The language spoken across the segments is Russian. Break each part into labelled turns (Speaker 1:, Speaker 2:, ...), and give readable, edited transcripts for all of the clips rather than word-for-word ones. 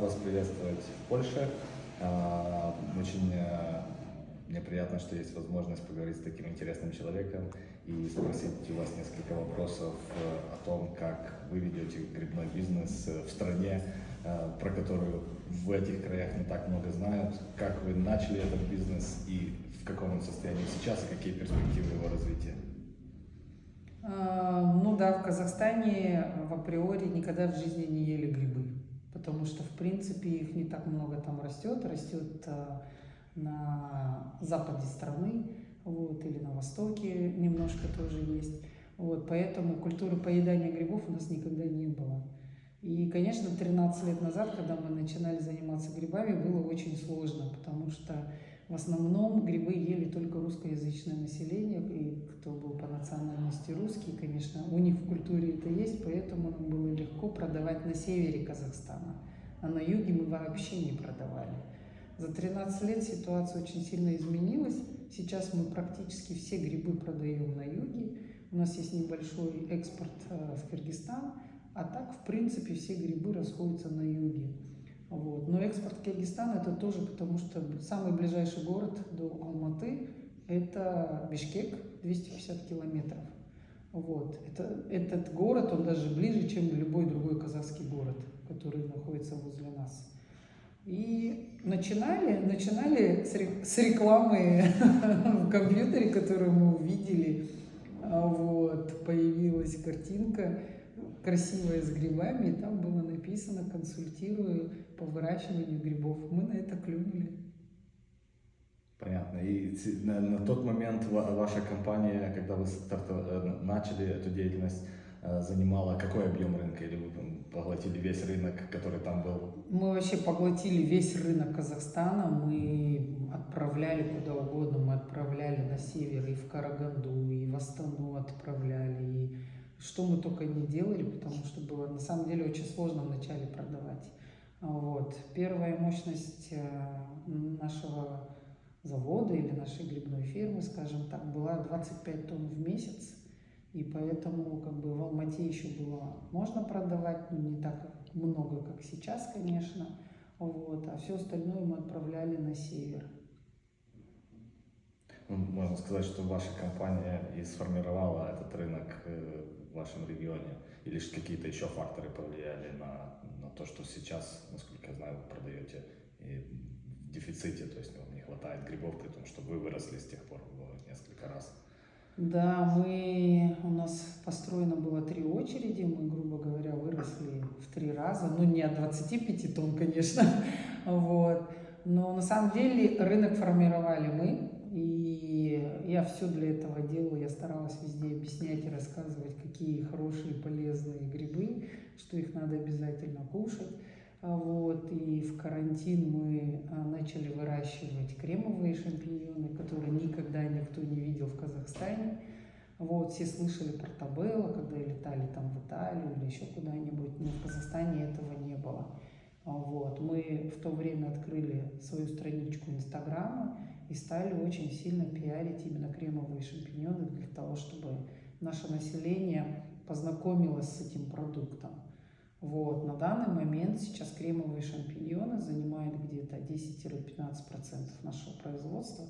Speaker 1: вас приветствовать в Польше. Очень мне приятно, что есть возможность поговорить с таким интересным человеком и спросить у вас несколько вопросов о том, как вы ведете грибной бизнес в стране, про которую в этих краях не так много знают, как вы начали этот бизнес и в каком он состоянии сейчас, и какие перспективы его развития.
Speaker 2: Ну да, в Казахстане в априори никогда в жизни не ели грибы, потому что, в принципе, их не так много там растет на западе страны, вот, или на востоке немножко тоже есть. Вот, поэтому культуры поедания грибов у нас никогда не было. И, конечно, 13 лет назад, когда мы начинали заниматься грибами, было очень сложно, потому что в основном грибы ели только русскоязычное население, и кто был по национальности русский, конечно, у них в культуре это есть, поэтому нам было легко продавать на севере Казахстана, а на юге мы вообще не продавали. За 13 лет ситуация очень сильно изменилась. Сейчас мы практически все грибы продаем на юге. У нас есть небольшой экспорт в Кыргызстан, а так, в принципе, все грибы расходятся на юге. Вот. Но экспорт в Кыргызстан это тоже потому, что самый ближайший город до Алматы это Бишкек, 250 километров. Вот. Этот город, он даже ближе, чем любой другой казахский город, который находится возле нас. И начинали с рекламы в компьютере, которую мы увидели. Вот. Появилась картинка красивая с грибами, и там было написано «Консультирую по выращиванию грибов». Мы на это клюнули.
Speaker 1: Понятно. И на тот момент ваша компания, когда вы начали эту деятельность, занимала какой объем рынка? Или вы поглотили весь рынок, который там был?
Speaker 2: Мы вообще поглотили весь рынок Казахстана. Мы отправляли куда угодно. Мы отправляли на север, и в Караганду, и в Астану отправляли. И что мы только не делали, потому что было на самом деле очень сложно вначале продавать. Вот. Первая мощность нашего завода или нашей грибной фирмы, скажем так, была 25 тонн в месяц. И поэтому в Алмате еще было можно продавать, но не так много, как сейчас, конечно. Вот. А все остальное мы отправляли на север.
Speaker 1: Можно сказать, что ваша компания и сформировала этот рынок в вашем регионе, или же какие-то еще факторы повлияли на то, что сейчас, насколько я знаю, вы продаете и в дефиците, то есть вам не хватает грибов, при том, что вы выросли с тех пор в несколько раз.
Speaker 2: Да, у нас построено было 3 очереди, мы, грубо говоря, выросли в 3 раза, ну не от 25 тонн, конечно, вот. Но на самом деле рынок формировали мы, и я все для этого делала, я старалась везде объяснять и рассказывать, какие хорошие, полезные грибы, что их надо обязательно кушать. Вот. И в карантин мы начали выращивать кремовые шампиньоны, которые никогда никто не видел в Казахстане. Вот. Все слышали про Табелло, когда летали там в Италию или еще куда-нибудь, но в Казахстане этого не было. Вот. Мы в то время открыли свою страничку Инстаграма и стали очень сильно пиарить именно кремовые шампиньоны для того, чтобы наше население познакомилось с этим продуктом. Вот. На данный момент сейчас кремовые шампиньоны занимают где-то 10-15% нашего производства.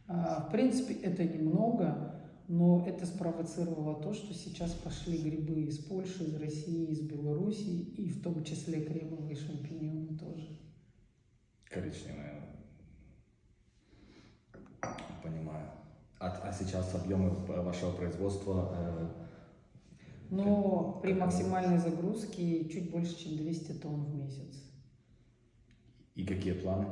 Speaker 2: В принципе, это немного, но это спровоцировало то, что сейчас пошли грибы из Польши, из России, из Белоруссии, и в том числе кремовые шампиньоны тоже.
Speaker 1: Коричневые. Понимаю. А сейчас объемы вашего производства?
Speaker 2: Но при максимальной загрузке чуть больше, чем 200 тонн в месяц.
Speaker 1: И какие планы?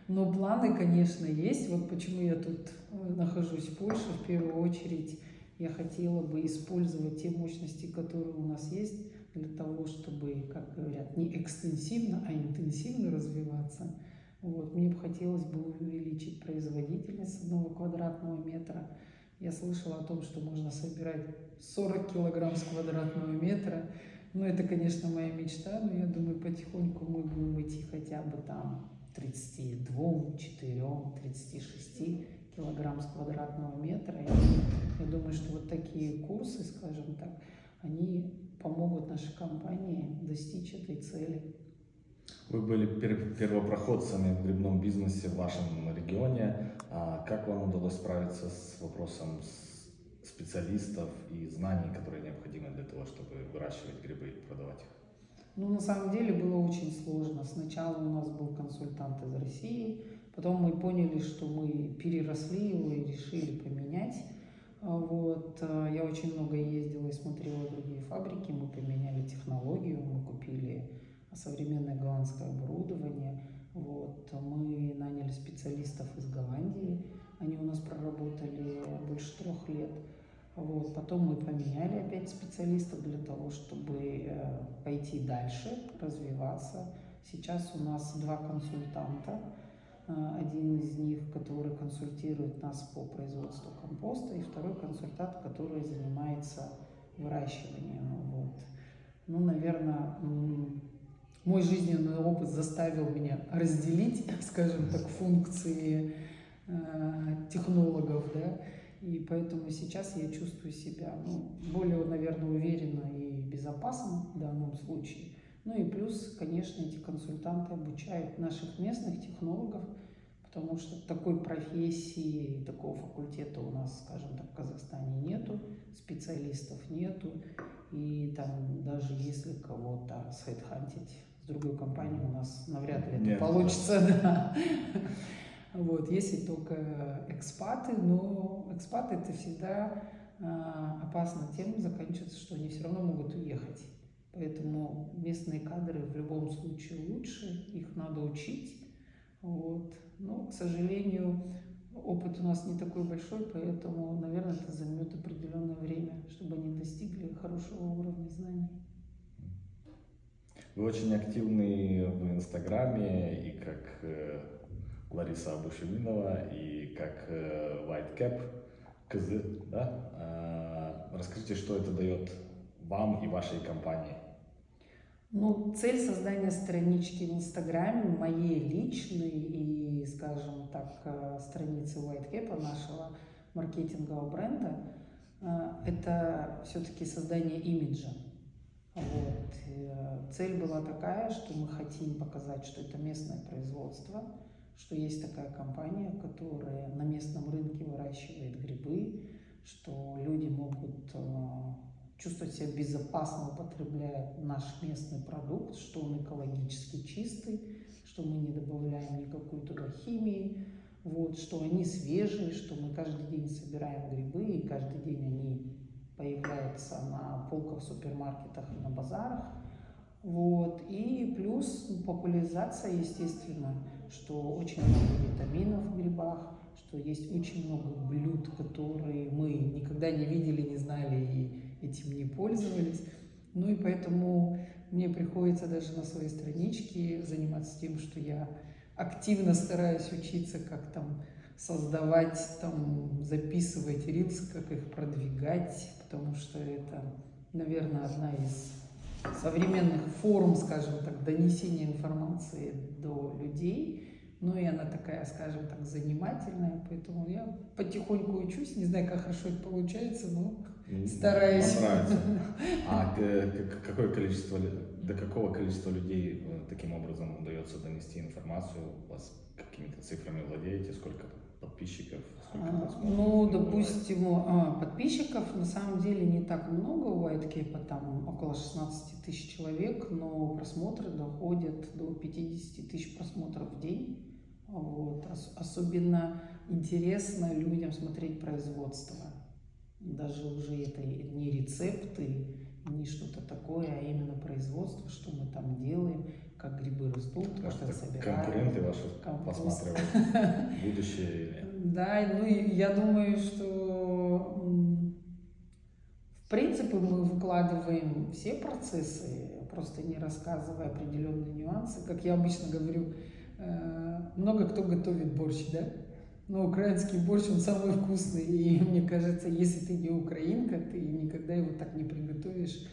Speaker 2: Но планы, конечно, есть. Вот почему я тут нахожусь в Польше. В первую очередь я хотела бы использовать те мощности, которые у нас есть, для того, чтобы, как говорят, не экстенсивно, а интенсивно развиваться. Вот. Мне бы хотелось бы увеличить производительность 1 квадратного метра. Я слышала о том, что можно собирать 40 килограмм с квадратного метра. Ну, это, конечно, моя мечта, но я думаю, потихоньку мы будем идти хотя бы там 32, 4, 36 килограмм с квадратного метра. И я думаю, что вот такие курсы, скажем так, они помогут нашей компании достичь этой цели.
Speaker 1: Вы были первопроходцами в грибном бизнесе в вашем регионе. Как вам удалось справиться с вопросом специалистов и знаний, которые необходимы для того, чтобы выращивать грибы и продавать их?
Speaker 2: Ну, на самом деле было очень сложно. Сначала у нас был консультант из России, потом мы поняли, что мы переросли его и решили поменять. Вот. Я очень много ездила и смотрела другие фабрики, мы поменяли технологию, мы купили современное голландское оборудование. Вот. Мы наняли специалистов из Голландии, они у нас проработали больше 3 лет. Вот. Потом мы поменяли опять специалистов для того, чтобы пойти дальше, развиваться. Сейчас у нас 2 консультанта. Один из них, который консультирует нас по производству компоста, и второй консультант, который занимается выращиванием. Вот. Ну, наверное, мой жизненный опыт заставил меня разделить, скажем так, функции технологов, да, и поэтому сейчас я чувствую себя, более, наверное, уверенно и безопасно в данном случае. Ну и плюс, конечно, эти консультанты обучают наших местных технологов, потому что такой профессии, такого факультета у нас, скажем так, в Казахстане нету, специалистов нету, и там даже если кого-то схедхантить с другой компанией, у нас навряд ли это получится. Да. Вот, если только экспаты, но экспаты это всегда опасно тем заканчивается, что они все равно могут уехать. Поэтому местные кадры в любом случае лучше, их надо учить. Вот. Но, к сожалению, опыт у нас не такой большой, поэтому, наверное, это займет определенное время, чтобы они достигли хорошего уровня знаний.
Speaker 1: Вы очень активны в Инстаграме, и как Лариса Абушеминова, и как White Cap КЗ, да? Расскажите, что это дает вам и вашей компании?
Speaker 2: Ну, цель создания странички в Инстаграме, моей личной и, скажем так, страницы White Cap, нашего маркетингового бренда, это все-таки создание имиджа. Вот. Цель была такая, что мы хотим показать, что это местное производство, что есть такая компания, которая на местном рынке выращивает грибы, что люди могут чувствовать себя безопасно, употребляя наш местный продукт, что он экологически чистый, что мы не добавляем никакой туда химии, вот, что они свежие, что мы каждый день собираем грибы, и каждый день они появляются на полках в супермаркетах и на базарах. Вот. И плюс популяризация, естественно, что очень много витаминов в грибах, что есть очень много блюд, которые мы никогда не видели, не знали и этим не пользовались. Ну и поэтому мне приходится даже на своей страничке заниматься тем, что я активно стараюсь учиться, как там создавать, там записывать рилс, как их продвигать, потому что это, наверное, одна из современных форм, скажем так, донесения информации до людей. Ну и она такая, скажем так, занимательная, поэтому я потихоньку учусь, не знаю, как хорошо это получается, но стараюсь.
Speaker 1: А какое количество, до какого количества людей таким образом удается донести информацию? У вас какими-то цифрами владеете? Сколько подписчиков?
Speaker 2: Ну, допустим, подписчиков на самом деле не так много у White Cap, там около 16 тысяч человек, но просмотры доходят до 50 тысяч просмотров в день. Вот. Особенно интересно людям смотреть производство. Даже уже это не рецепты, не что-то такое, а именно производство, что мы там делаем, как грибы растут, как их собираем.
Speaker 1: Конкуренты ваши посматривают будущее?
Speaker 2: Да, ну и я думаю, что в принципе мы выкладываем все процессы, просто не рассказывая определенные нюансы. Как я обычно говорю, много кто готовит борщ, да? Но украинский борщ, он самый вкусный, и мне кажется, если ты не украинка, ты никогда его так не приготовишь,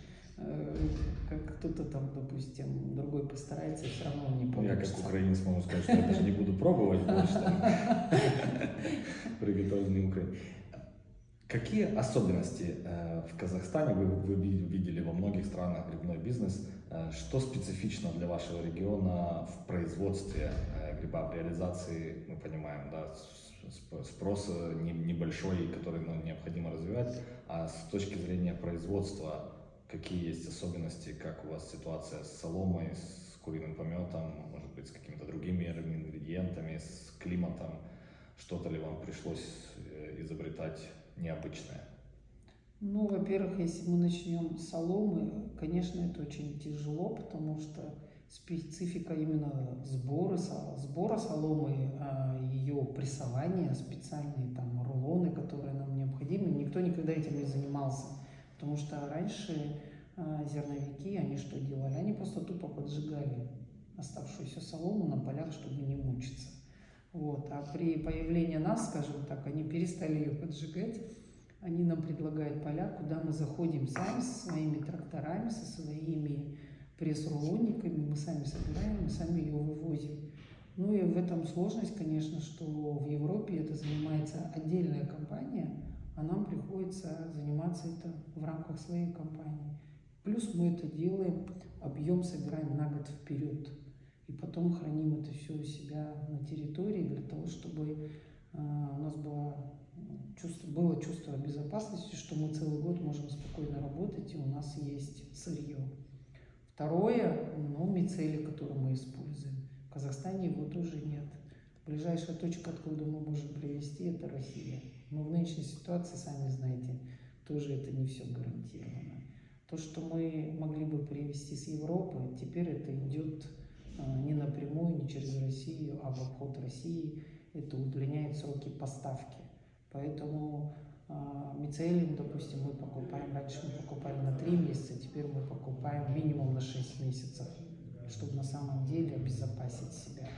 Speaker 2: как кто-то там, допустим, другой постарается, и все равно он не получится.
Speaker 1: Я как украинец могу сказать, что я даже не буду пробовать борщ, приготовленный Украиной. Какие особенности в Казахстане, вы видели во многих странах грибной бизнес, Что специфично для вашего региона в производстве гриба, в реализации, мы понимаем, да, спрос небольшой, который необходимо развивать, а с точки зрения производства, какие есть особенности, как у вас ситуация с соломой, с куриным пометом, может быть, с какими-то другими ингредиентами, с климатом, что-то ли вам пришлось изобретать необычное?
Speaker 2: Ну, во-первых, если мы начнем с соломы, конечно, это очень тяжело, потому что специфика именно сбора соломы, ее прессования, специальные там рулоны, которые нам необходимы, никто никогда этим не занимался. Потому что раньше зерновики, они что делали? Они просто тупо поджигали оставшуюся солому на полях, чтобы не мучиться. Вот. А при появлении нас, скажем так, они перестали ее поджигать. Они нам предлагают поля, куда мы заходим сами со своими тракторами, со своими пресс-рулонниками, мы сами собираем, мы сами ее вывозим. Ну и в этом сложность, конечно, что в Европе это занимается отдельная компания, а нам приходится заниматься это в рамках своей компании. Плюс мы это делаем, объем собираем на год вперед. И потом храним это все у себя на территории для того, чтобы у нас было чувство безопасности, что мы целый год можем спокойно работать, и у нас есть сырье. Второе, мицелий, который мы используем. В Казахстане его тоже нет. Ближайшая точка, откуда мы можем привезти, это Россия. Но в нынешней ситуации, сами знаете, тоже это не все гарантировано. То, что мы могли бы привезти с Европы, теперь это идет не напрямую, не через Россию, а в обход России. Это удлиняет сроки поставки. Поэтому мицелий, допустим, мы покупаем, раньше мы покупали на 3 месяца, теперь мы покупаем минимум на 6 месяцев, чтобы на самом деле обезопасить себя.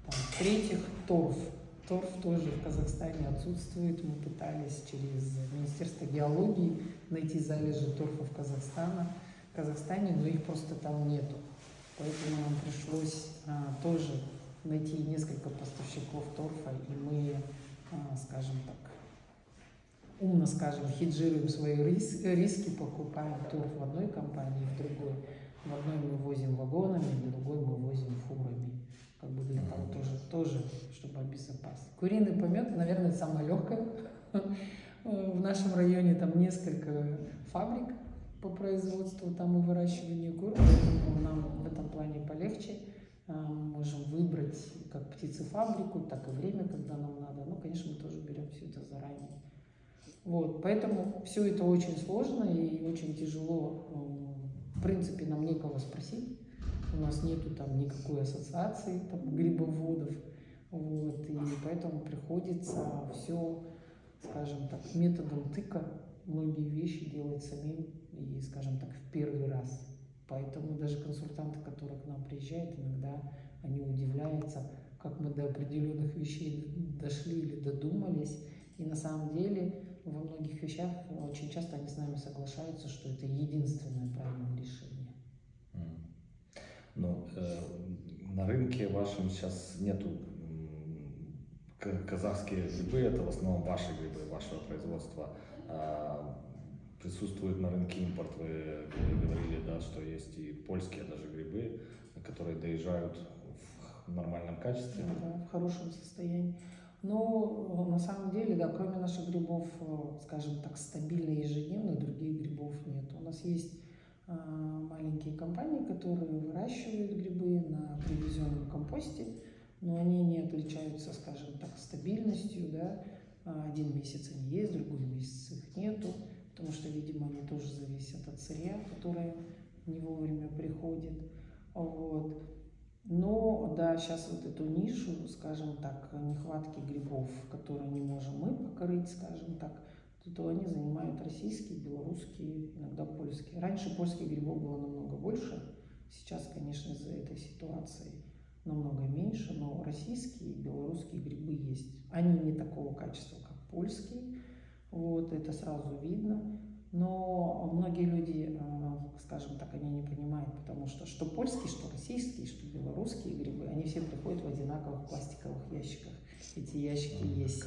Speaker 2: В-третьих, торф. Торф тоже в Казахстане отсутствует. Мы пытались через Министерство геологии найти залежи торфа в Казахстане, но их просто там нету. Поэтому нам пришлось тоже найти несколько поставщиков торфа, и мы, скажем так, умно хеджируем свои риски, покупаем торф в одной компании, в другой. В одной мы возим вагонами, в другой мы возим фурами. Как бы для того тоже, чтобы обезопасить. Куриный помет, наверное, самое легкое. В нашем районе там несколько фабрик по производству, там и выращиванию кур, поэтому нам в этом плане полегче. Мы можем выбрать как птицефабрику, так и время, когда нам надо. Ну, конечно, мы тоже берем все это заранее. Вот, поэтому все это очень сложно и очень тяжело. В принципе, нам некого спросить. У нас нету там никакой ассоциации там, грибоводов. Вот, и поэтому приходится все, скажем так, методом тыка многие вещи делать самим и, скажем так, в первый раз. Поэтому даже консультанты, которые к нам приезжают, иногда они удивляются, как мы до определенных вещей дошли или додумались. И на самом деле во многих вещах очень часто они с нами соглашаются, что это единственное правильное решение.
Speaker 1: Ну, на рынке вашем сейчас нету казахские грибы, это в основном ваши грибы, вашего производства. Присутствует на рынке импорт, вы говорили, да, что есть и польские даже грибы, которые доезжают в нормальном качестве.
Speaker 2: Да, в хорошем состоянии. Но на самом деле, да, кроме наших грибов, скажем так, стабильно ежедневно, других грибов нет. У нас есть маленькие компании, которые выращивают грибы на привезенном компосте, но они не отличаются, скажем так, стабильностью, да. Один месяц они есть, другой месяц их нету, потому что, видимо, они тоже зависят от сырья, которое не вовремя приходит. Вот. Но, да, сейчас вот эту нишу, скажем так, нехватки грибов, которые не можем мы покрыть, скажем так, то они занимают российские, белорусские, иногда польские. Раньше польских грибов было намного больше, сейчас, конечно, из-за этой ситуации намного меньше, но российские и белорусские грибы есть. Они не такого качества, как польские, вот, это сразу видно. Но многие люди, скажем так, они не понимают, потому что польские, что российские, что белорусские грибы, они все приходят в одинаковых пластиковых ящиках. Эти ящики есть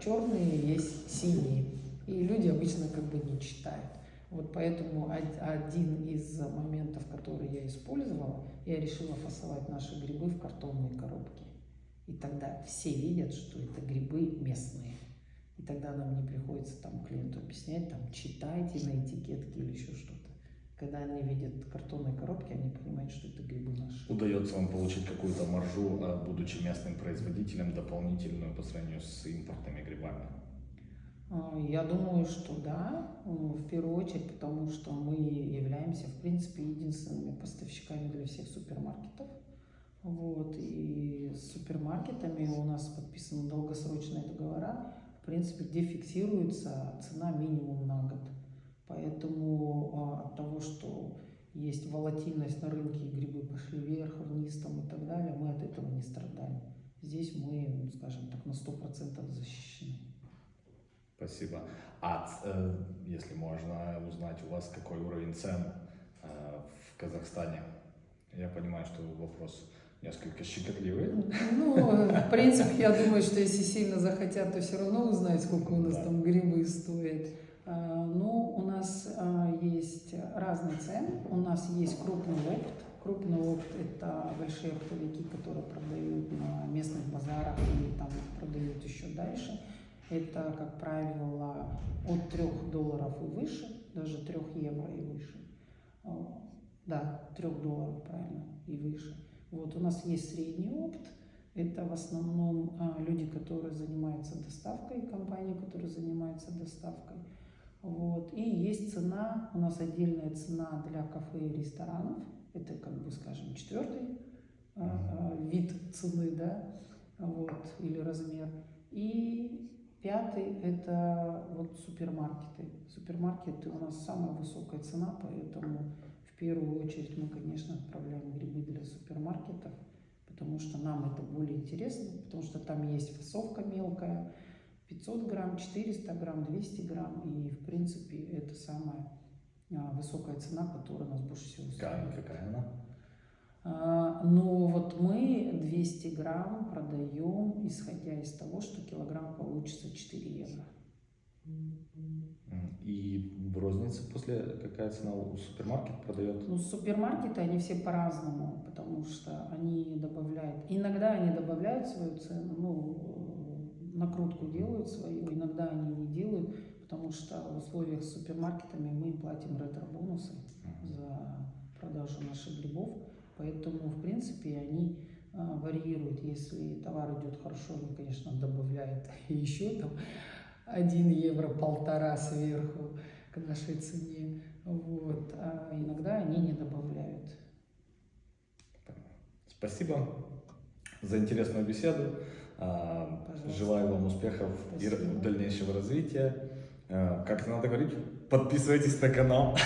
Speaker 2: черные, есть синие. И люди обычно как бы не читают. Вот поэтому один из моментов, который я использовала, я решила фасовать наши грибы в картонные коробки. И тогда все видят, что это грибы местные. И тогда нам не приходится там клиенту объяснять, там, читайте на этикетке или еще что-то. Когда они видят картонные коробки, они понимают, что это грибы наши.
Speaker 1: Удается вам получить какую-то маржу, будучи местным производителем, дополнительную по сравнению с импортными грибами?
Speaker 2: Я думаю, что да, в первую очередь, потому что мы являемся, в принципе, единственными поставщиками для всех супермаркетов. Вот, и с супермаркетами у нас подписаны долгосрочные договора, в принципе, где фиксируется цена минимум на год. Поэтому от того, что есть волатильность на рынке, и грибы пошли вверх, вниз там, и так далее, мы от этого не страдаем. Здесь мы, скажем так, на 100% защищены.
Speaker 1: Спасибо. Если можно узнать у вас, какой уровень цен в Казахстане? Я понимаю, что вопрос несколько щекотливый.
Speaker 2: Ну, в принципе, я думаю, что если сильно захотят, то все равно узнают, сколько у нас там грибы стоят. Ну, у нас есть разные цены. У нас есть крупный опт. Крупный опт – это большие оптовики, которые продают на местных базарах или там продают еще дальше. Это, как правило, от $3 и выше, даже 3 евро и выше. Да, $3, правильно, и выше. Вот у нас есть средний опт. Это в основном люди, которые занимаются доставкой, компании, которые занимаются доставкой. Вот. И есть цена, у нас отдельная цена для кафе и ресторанов. Это, как бы, скажем, 4-й вид цены, да, вот, или размер. И 5-й – это вот супермаркеты. Супермаркеты у нас самая высокая цена, поэтому в первую очередь мы, конечно, отправляем грибы для супермаркетов, потому что нам это более интересно, потому что там есть фасовка мелкая, 500 грамм, 400 грамм, 200 грамм, и, в принципе, это самая высокая цена, которая нас больше всего устраивает.
Speaker 1: Какая она?
Speaker 2: Ну, вот мы 200 грамм продаем, исходя из того, что килограмм получится 4 евро.
Speaker 1: И в рознице после какая цена у супермаркет продает?
Speaker 2: Ну, супермаркеты, они все по-разному, потому что они добавляют, иногда они добавляют свою цену, ну, накрутку делают свою, иногда они не делают, потому что в условиях с супермаркетами мы им платим ретро-бонусы за продажу наших грибов, поэтому, в принципе, они варьируют. Если товар идет хорошо, они, конечно, добавляют еще там 1 евро, 1,5 сверху к нашей цене, вот. А иногда они не добавляют.
Speaker 1: Спасибо за интересную беседу.
Speaker 2: Пожалуйста.
Speaker 1: Желаю вам успехов и
Speaker 2: Спасибо.
Speaker 1: дальнейшего развития. Как это надо говорить? Подписывайтесь на канал.